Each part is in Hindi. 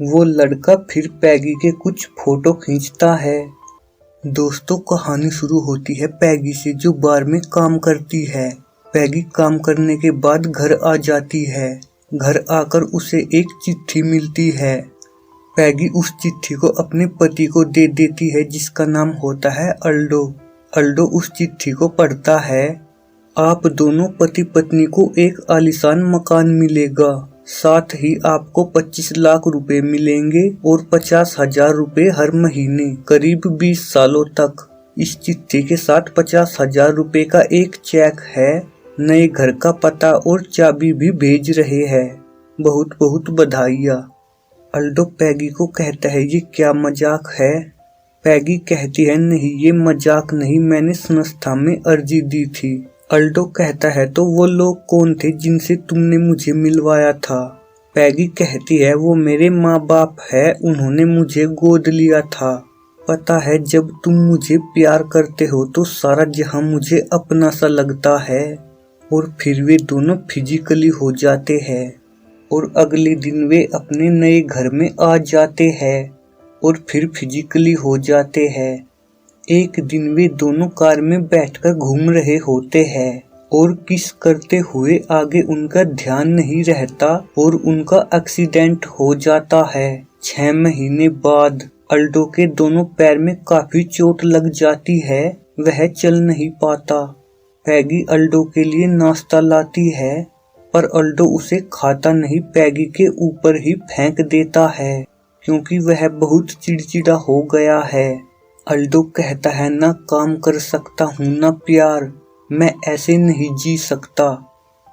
वो लड़का फिर पैगी के कुछ फोटो खींचता है। दोस्तों, कहानी शुरू होती है पैगी से, जो बार में काम करती है। पैगी काम करने के बाद घर आ जाती है। घर आकर उसे एक चिट्ठी मिलती है। पैगी उस चिट्ठी को अपने पति को दे देती है, जिसका नाम होता है अल्डो। अल्डो उस चिट्ठी को पढ़ता है। आप दोनों पति पत्नी को एक आलीशान मकान मिलेगा, साथ ही आपको 25 लाख रुपए मिलेंगे और 50,000 रुपए हर महीने, करीब 20 सालों तक। इस चिट्ठी के साथ 50,000 रुपए का एक चेक है। नए घर का पता और चाबी भी भेज रहे हैं। बहुत बहुत बधाइयाँ। अल्डो पैगी को कहता है, ये क्या मजाक है? पैगी कहती है, नहीं ये मजाक नहीं, मैंने संस्था में अर्जी दी थी। अल्डो कहता है, तो वो लोग कौन थे जिनसे तुमने मुझे मिलवाया था? पैगी कहती है, वो मेरे माँ बाप है, उन्होंने मुझे गोद लिया था। पता है, जब तुम मुझे प्यार करते हो तो सारा जहां मुझे अपना सा लगता है। और फिर वे दोनों फिजिकली हो जाते हैं और अगले दिन वे अपने नए घर में आ जाते हैं और फिर फिजिकली हो जाते हैं। एक दिन वे दोनों कार में बैठकर घूम रहे होते हैं और किस करते हुए आगे उनका ध्यान नहीं रहता और उनका एक्सीडेंट हो जाता है। 6 महीने बाद अल्डो के दोनों पैर में काफी चोट लग जाती है, वह चल नहीं पाता। पैगी अल्डो के लिए नाश्ता लाती है, पर अल्डो उसे खाता नहीं, पैगी के ऊपर ही फेंक देता है, क्योंकि वह बहुत चिड़चिड़ा हो गया है। अल्डो कहता है, ना काम कर सकता हूँ ना प्यार, मैं ऐसे नहीं जी सकता।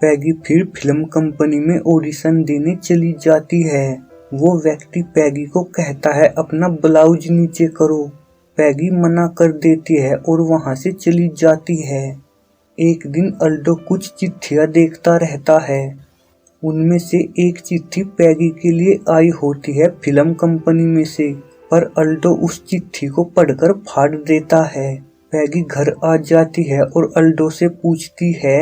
पैगी फिर फिल्म कंपनी में ऑडिशन देने चली जाती है। वो व्यक्ति पैगी को कहता है, अपना ब्लाउज नीचे करो। पैगी मना कर देती है और वहां से चली जाती है। एक दिन अल्डो कुछ चिट्ठियां देखता रहता है। उनमें से एक चिट्ठी पैगी के लिए आई होती है फिल्म कंपनी में से, पर अल्डो उस चिट्ठी को पढ़कर फाड़ देता है। पैगी घर आ जाती है और अल्डो से पूछती है,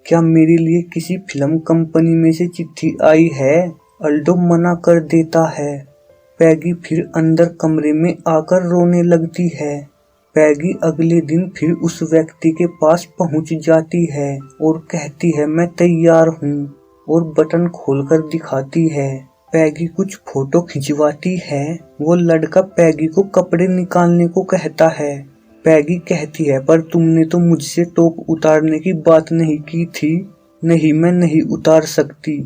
क्या मेरे लिए किसी फिल्म कंपनी में से चिट्ठी आई है? अल्डो मना कर देता है। पैगी फिर अंदर कमरे में आकर रोने लगती है। पैगी अगले दिन फिर उस व्यक्ति के पास पहुंच जाती है और कहती है, मैं तैयार हूँ, और बटन खोलकर दिखाती है। पैगी कुछ फोटो खिंचवाती है। वो लड़का पैगी को कपड़े निकालने को कहता है। पैगी कहती है, पर तुमने तो मुझसे टॉप उतारने की बात नहीं की थी। नहीं, मैं नहीं उतार सकती।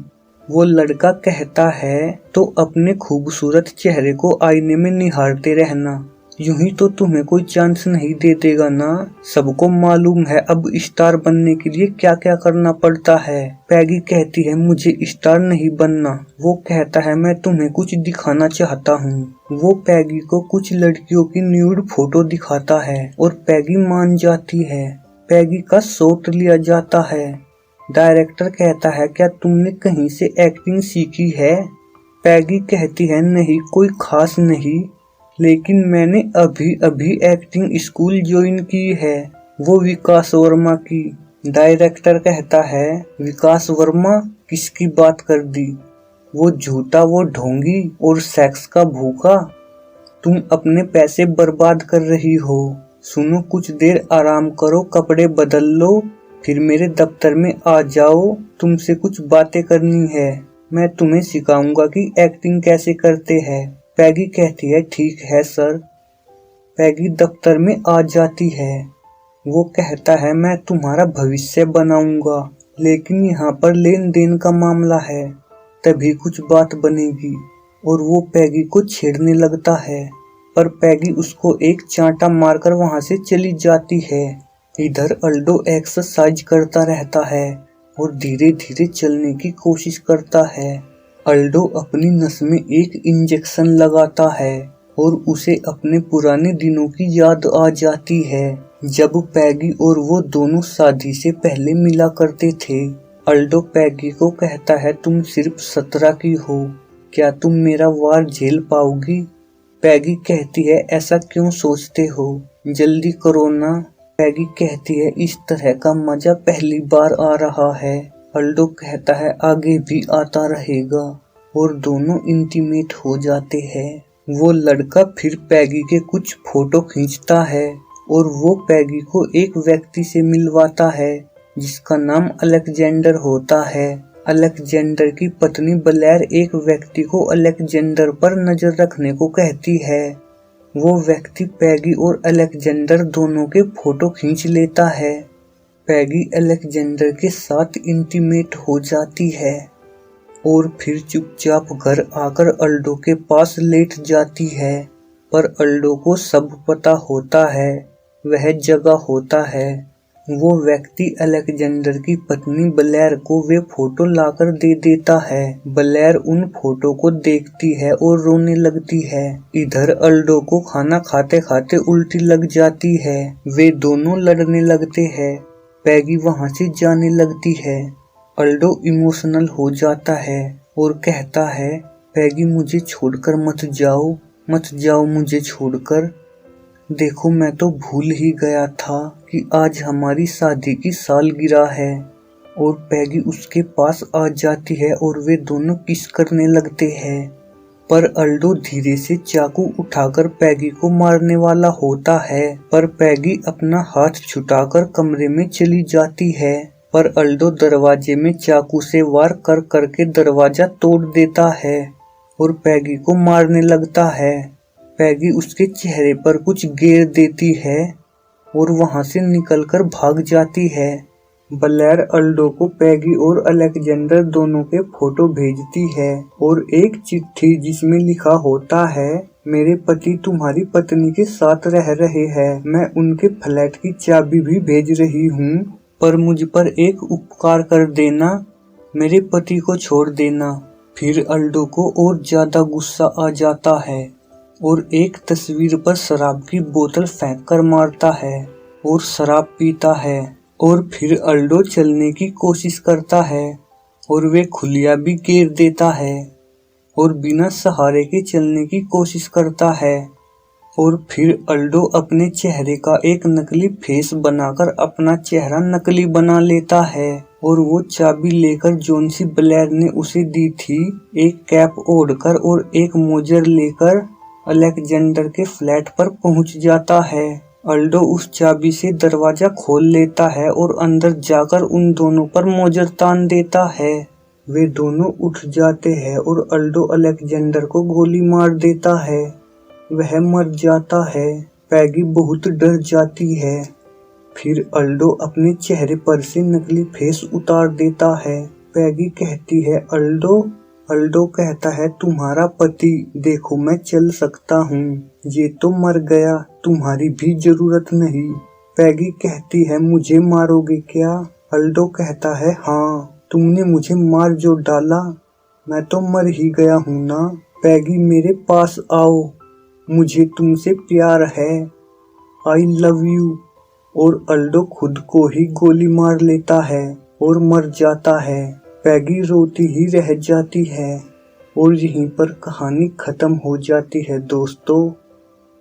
वो लड़का कहता है, तो अपने खूबसूरत चेहरे को आईने में निहारते रहना, यूं ही तो तुम्हें कोई चांस नहीं दे देगा ना। सबको मालूम है अब स्टार बनने के लिए क्या क्या करना पड़ता है। पैगी कहती है, मुझे स्टार नहीं बनना। वो कहता है, मैं तुम्हें कुछ दिखाना चाहता हूँ। वो पैगी को कुछ लड़कियों की न्यूड फोटो दिखाता है और पैगी मान जाती है। पैगी का शॉट लिया जाता है। डायरेक्टर कहता है, क्या तुमने कहीं से एक्टिंग सीखी है? पैगी कहती है, नहीं, कोई खास नहीं, लेकिन मैंने अभी अभी एक्टिंग स्कूल ज्वाइन की है, वो विकास वर्मा की। डायरेक्टर कहता है, विकास वर्मा? किसकी बात कर दी? वो झूठा, वो ढोंगी और सेक्स का भूखा। तुम अपने पैसे बर्बाद कर रही हो। सुनो, कुछ देर आराम करो, कपड़े बदल लो, फिर मेरे दफ्तर में आ जाओ, तुमसे कुछ बातें करनी है। मैं तुम्हें सिखाऊंगा कि एक्टिंग कैसे करते हैं। पैगी कहती है, ठीक है सर। पैगी दफ्तर में आ जाती है। वो कहता है, मैं तुम्हारा भविष्य बनाऊंगा, लेकिन यहाँ पर लेन देन का मामला है, तभी कुछ बात बनेगी। और वो पैगी को छेड़ने लगता है, पर पैगी उसको एक चांटा मारकर वहां से चली जाती है। इधर अल्डो एक्सरसाइज करता रहता है और धीरे धीरे चलने की कोशिश करता है। अल्डो अपनी नस में एक इंजेक्शन लगाता है और उसे अपने पुराने दिनों की याद आ जाती है, जब पैगी और वो दोनों शादी से पहले मिला करते थे। अल्डो पैगी को कहता है, तुम सिर्फ 17 की हो, क्या तुम मेरा वार झेल पाओगी? पैगी कहती है, ऐसा क्यों सोचते हो, जल्दी करो ना। पैगी कहती है, इस तरह का मजा पहली बार आ रहा है। अल्डो कहता है, आगे भी आता रहेगा। और दोनों इंटीमेट हो जाते हैं। वो लड़का फिर पैगी के कुछ फोटो खींचता है और वो पैगी को एक व्यक्ति से मिलवाता है जिसका नाम अलेक्जेंडर होता है। अलेक्जेंडर की पत्नी ब्लेयर एक व्यक्ति को अलेक्जेंडर पर नजर रखने को कहती है। वो व्यक्ति पैगी और अलेक्जेंडर दोनों के फोटो खींच लेता है। पैगी अलेक्जेंडर के साथ इंटीमेट हो जाती है और फिर चुपचाप घर आकर अल्डो के पास लेट जाती है। पर अल्डो को सब पता होता है, वह जगह होता है। वो व्यक्ति अलेक्जेंडर की पत्नी ब्लेयर को वे फोटो लाकर दे देता है। ब्लेयर उन फोटो को देखती है और रोने लगती है। इधर अल्डो को खाना खाते खाते उल्टी लग जाती है। वे दोनों लड़ने लगते हैं। पैगी वहां से जाने लगती है। अल्डो इमोशनल हो जाता है और कहता है, पैगी मुझे छोड़कर मत जाओ, मत जाओ मुझे छोड़कर। देखो मैं तो भूल ही गया था कि आज हमारी शादी की सालगिरह है। और पैगी उसके पास आ जाती है और वे दोनों किस करने लगते हैं। पर अल्डो धीरे से चाकू उठाकर पैगी को मारने वाला होता है, पर पैगी अपना हाथ छुटाकर कमरे में चली जाती है। पर अल्डो दरवाजे में चाकू से वार कर करके दरवाजा तोड़ देता है और पैगी को मारने लगता है। पैगी उसके चेहरे पर कुछ गेर देती है और वहां से निकलकर भाग जाती है। ब्लेयर अल्डो को पैगी और अलेक्जेंडर दोनों के फोटो भेजती है और एक चिट्ठी जिसमें लिखा होता है, मेरे पति तुम्हारी पत्नी के साथ रह रहे हैं, मैं उनके फ्लैट की चाबी भी भेज रही हूँ, पर मुझ पर एक उपकार कर देना, मेरे पति को छोड़ देना। फिर अल्डो को और ज्यादा गुस्सा आ जाता है और एक तस्वीर पर शराब की बोतल फेंक कर मारता है और शराब पीता है। और फिर अल्डो चलने की कोशिश करता है और वे खुलिया भी घेर देता है और बिना सहारे के चलने की कोशिश करता है। और फिर अल्डो अपने चेहरे का एक नकली फेस बनाकर अपना चेहरा नकली बना लेता है और वो चाबी लेकर जोन सी ब्लेयर ने उसे दी थी, एक कैप ओढ़कर और एक मोजर लेकर अलेक्जेंडर के फ्लैट पर पहुंच जाता है। अल्डो उस चाबी से दरवाजा खोल लेता है और अंदर जाकर उन दोनों पर मोजर तान देता है। वे दोनों उठ जाते हैं और अल्डो अलेक्जेंडर को गोली मार देता है। वह मर जाता है। पैगी बहुत डर जाती है। फिर अल्डो अपने चेहरे पर से नकली फेस उतार देता है। पैगी कहती है, अल्डो। अल्डो कहता है, तुम्हारा पति, देखो मैं चल सकता हूँ, ये तो मर गया, तुम्हारी भी जरूरत नहीं। पैगी कहती है, मुझे मारोगे क्या? अल्डो कहता है, हाँ, तुमने मुझे मार जो डाला, मैं तो मर ही गया हूँ ना। पैगी मेरे पास आओ, मुझे तुमसे प्यार है, आई लव यू। और अल्डो खुद को ही गोली मार लेता है और मर जाता है। पैगी रोती ही रह जाती है और यहीं पर कहानी खत्म हो जाती है दोस्तों।